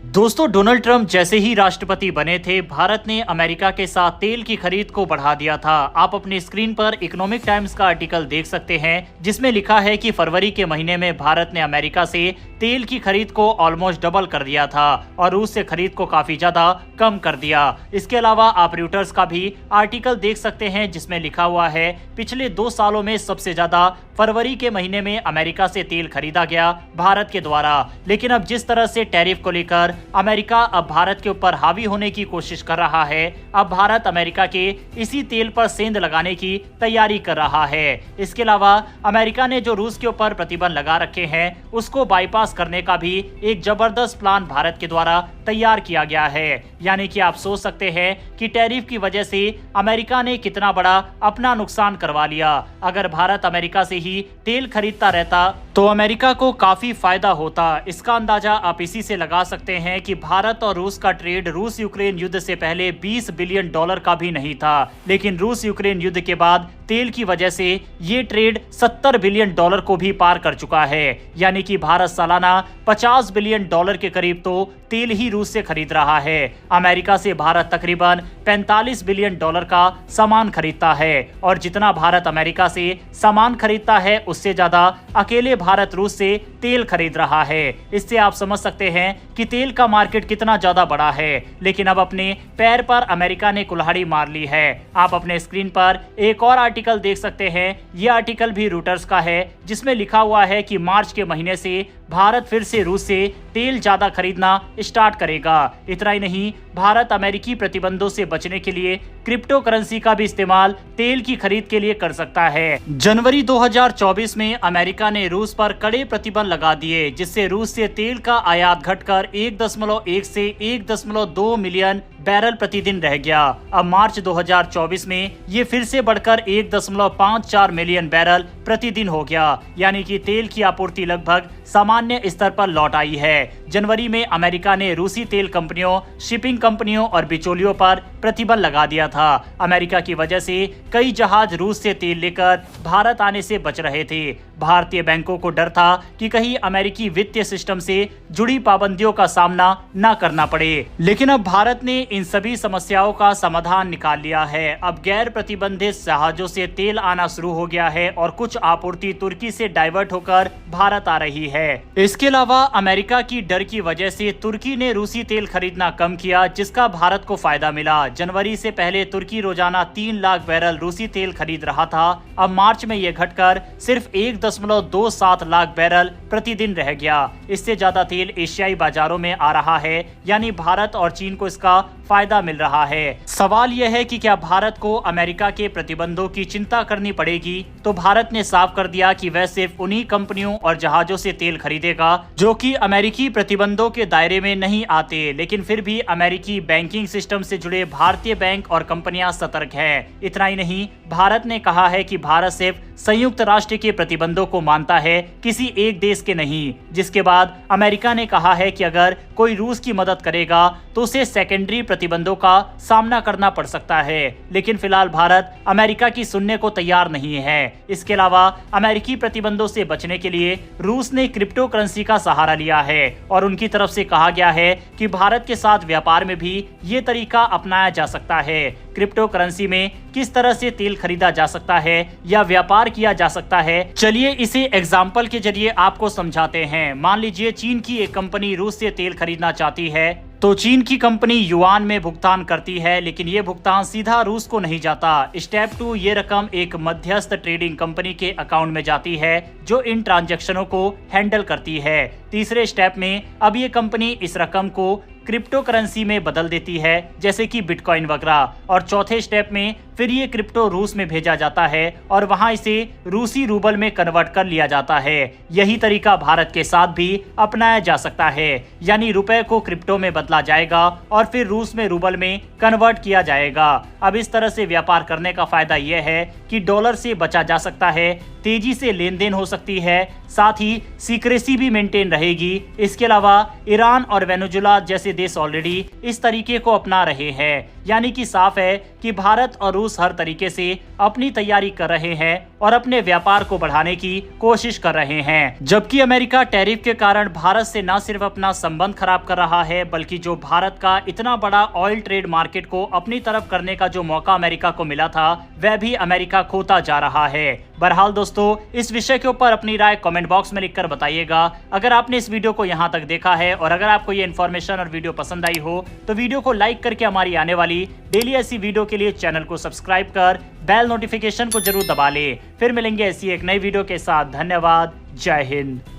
दोस्तों, Donald Trump जैसे ही राष्ट्रपति बने थे, भारत ने अमेरिका के साथ तेल की खरीद को बढ़ा दिया था। आप अपनी स्क्रीन पर इकोनॉमिक टाइम्स का आर्टिकल देख सकते हैं, जिसमें लिखा है कि फरवरी के महीने में भारत ने अमेरिका से तेल की खरीद को ऑलमोस्ट डबल कर दिया था और रूस से खरीद को काफी ज्यादा कम कर दिया। इसके अलावा आप रॉयटर्स का भी आर्टिकल देख सकते हैं, जिसमें लिखा हुआ है पिछले 2 सालों में सबसे ज्यादा फरवरी के महीने में अमेरिका से तेल खरीदा गया भारत के द्वारा। लेकिन अब जिस तरह से टैरिफ को लेकर अमेरिका अब भारत के ऊपर हावी होने की कोशिश कर रहा है, अब भारत अमेरिका के इसी तेल पर सेंध लगाने की तैयारी कर रहा है। इसके अलावा अमेरिका ने जो रूस के ऊपर प्रतिबंध लगा रखे हैं, उसको बाईपास करने का भी एक जबरदस्त प्लान भारत के द्वारा तैयार किया गया है। यानी कि आप सोच सकते हैं कि टैरिफ की वजह से अमेरिका ने कितना बड़ा अपना नुकसान करवा लिया। अगर भारत अमेरिका से ही तेल खरीदता रहता तो अमेरिका को काफी फायदा होता। इसका अंदाजा आप इसी से लगा सकते हैं कि भारत और रूस का ट्रेड रूस यूक्रेन युद्ध से पहले $20 बिलियन का भी नहीं था, लेकिन रूस यूक्रेन युद्ध के बाद तेल की वजह से ये ट्रेड $70 बिलियन को भी पार कर चुका है। यानी कि भारत सालाना $50 बिलियन के करीब तो तेल ही रूस से खरीद रहा है। अमेरिका से भारत तकरीबन $45 बिलियन का सामान खरीदता है और जितना भारत अमेरिका से सामान खरीदता है, उससे ज्यादा अकेले भारत रूस से तेल खरीद रहा है। इससे आप समझ सकते हैं कि तेल का मार्केट कितना ज्यादा बड़ा है। लेकिन अब अपने पैर पर अमेरिका ने कुल्हाड़ी मार ली है। आप अपने स्क्रीन पर एक और आर्टिकल देख सकते हैं। यह आर्टिकल भी रॉयटर्स का है, जिसमें लिखा हुआ है कि मार्च के महीने से भारत फिर से रूस से तेल ज्यादा खरीदना स्टार्ट करेगा। इतना ही नहीं, भारत अमेरिकी प्रतिबंधों से बचने के लिए क्रिप्टो करेंसी का भी इस्तेमाल तेल की खरीद के लिए कर सकता है। जनवरी 2024 में अमेरिका ने रूस पर कड़े प्रतिबंध लगा दिए, जिससे रूस से तेल का आयात घटकर 1.1 से 1.2 मिलियन बैरल प्रतिदिन रह गया। अब मार्च 2024 में ये फिर से बढ़कर 1.54 मिलियन बैरल प्रतिदिन हो गया। यानी कि तेल की आपूर्ति लगभग सामान्य स्तर पर लौट आई है। जनवरी में अमेरिका ने रूसी तेल कंपनियों, शिपिंग कंपनियों और बिचौलियों पर प्रतिबंध लगा दिया था। अमेरिका की वजह से कई जहाज रूस से तेल लेकर भारत आने से बच रहे थे। भारतीय बैंकों को डर था कि कहीं अमेरिकी वित्तीय सिस्टम से जुड़ी पाबंदियों का सामना न करना पड़े। लेकिन अब भारत ने इन सभी समस्याओं का समाधान निकाल लिया है। अब गैर प्रतिबंधित जहाजों से तेल आना शुरू हो गया है और कुछ आपूर्ति तुर्की से डाइवर्ट होकर भारत आ रही है। इसके अलावा अमेरिका की डर की वजह से तुर्की ने रूसी तेल खरीदना कम किया, जिसका भारत को फायदा मिला। जनवरी से पहले तुर्की रोजाना 3 लाख बैरल रूसी तेल खरीद रहा था। अब मार्च में यह घटकर सिर्फ 1.27 लाख बैरल प्रतिदिन रह गया। इससे ज्यादा तेल एशियाई बाजारों में आ रहा है, यानी भारत और चीन को इसका फायदा मिल रहा है। सवाल यह है कि क्या भारत को अमेरिका के प्रतिबंधों की चिंता करनी पड़ेगी? तो भारत ने साफ कर दिया कि वह सिर्फ उन्हीं कंपनियों और जहाजों से तेल खरीदेगा जो कि अमेरिकी प्रतिबंधों के दायरे में नहीं आते। लेकिन फिर भी अमेरिकी बैंकिंग सिस्टम से जुड़े भारतीय बैंक और कंपनियां सतर्क हैं। इतना ही नहीं, भारत ने कहा है कि भारत सिर्फ संयुक्त राष्ट्र के प्रतिबंधों को मानता है, किसी एक देश के नहीं। जिसके बाद अमेरिका ने कहा है कि अगर कोई रूस की मदद करेगा तो उसे सेकेंडरी प्रतिबंधों का सामना करना पड़ सकता है। लेकिन फिलहाल भारत अमेरिका की सुनने को तैयार नहीं है। इसके अलावा अमेरिकी प्रतिबंधों से बचने के लिए रूस ने क्रिप्टो करेंसी का सहारा लिया है और उनकी तरफ से कहा गया है कि भारत के साथ व्यापार में भी ये तरीका अपनाया जा सकता है। क्रिप्टो करेंसी में किस तरह से तेल खरीदा जा सकता है या व्यापार किया जा सकता है, चलिए इसे एग्जाम्पल के जरिए आपको समझाते हैं। मान लीजिए चीन की एक कंपनी रूस से तेल खरीदना चाहती है, तो चीन की कंपनी युआन में भुगतान करती है, लेकिन ये भुगतान सीधा रूस को नहीं जाता। स्टेप 2, ये रकम एक मध्यस्थ ट्रेडिंग कंपनी के अकाउंट में जाती है जो इन ट्रांजैक्शनों को हैंडल करती है। तीसरे स्टेप में अब ये कंपनी इस रकम को क्रिप्टो करेंसी में बदल देती है, जैसे कि बिटकॉइन वगैरह। और चौथे स्टेप में फिर ये क्रिप्टो रूस में भेजा जाता है और वहां इसे रूसी रूबल में कन्वर्ट कर लिया जाता है। यही तरीका भारत के साथ भी अपनाया जा सकता है, यानी रुपए को क्रिप्टो में बदला जाएगा और फिर रूस में रूबल में कन्वर्ट किया जाएगा। अब इस तरह से व्यापार करने का फायदा यह है कि डॉलर से बचा जा सकता है, तेजी से लेन देन हो सकती है, साथ ही सीक्रेसी भी मेंटेन रहेगी। इसके अलावा ईरान और वेनेजुएला जैसे देश ऑलरेडी इस तरीके को अपना रहे हैं। यानी कि साफ है कि भारत और रूस हर तरीके से अपनी तैयारी कर रहे हैं और अपने व्यापार को बढ़ाने की कोशिश कर रहे हैं। जबकि अमेरिका टैरिफ के कारण भारत से न सिर्फ अपना संबंध खराब कर रहा है, बल्कि जो भारत का इतना बड़ा ऑयल ट्रेड मार्केट को अपनी तरफ करने का जो मौका अमेरिका को मिला था, वह भी अमेरिका खोता जा रहा है। बहरहाल दोस्तों, इस विषय के ऊपर अपनी राय कमेंट बॉक्स में लिखकर बताइएगा। अगर आपने इस वीडियो को यहाँ तक देखा है और अगर आपको ये इन्फॉर्मेशन और वीडियो पसंद आई हो तो वीडियो को लाइक करके हमारी आने वाली डेली ऐसी वीडियो के लिए चैनल को सब्सक्राइब कर बेल नोटिफिकेशन को जरूर दबा ले। फिर मिलेंगे ऐसी एक नई वीडियो के साथ। धन्यवाद। जय हिंद।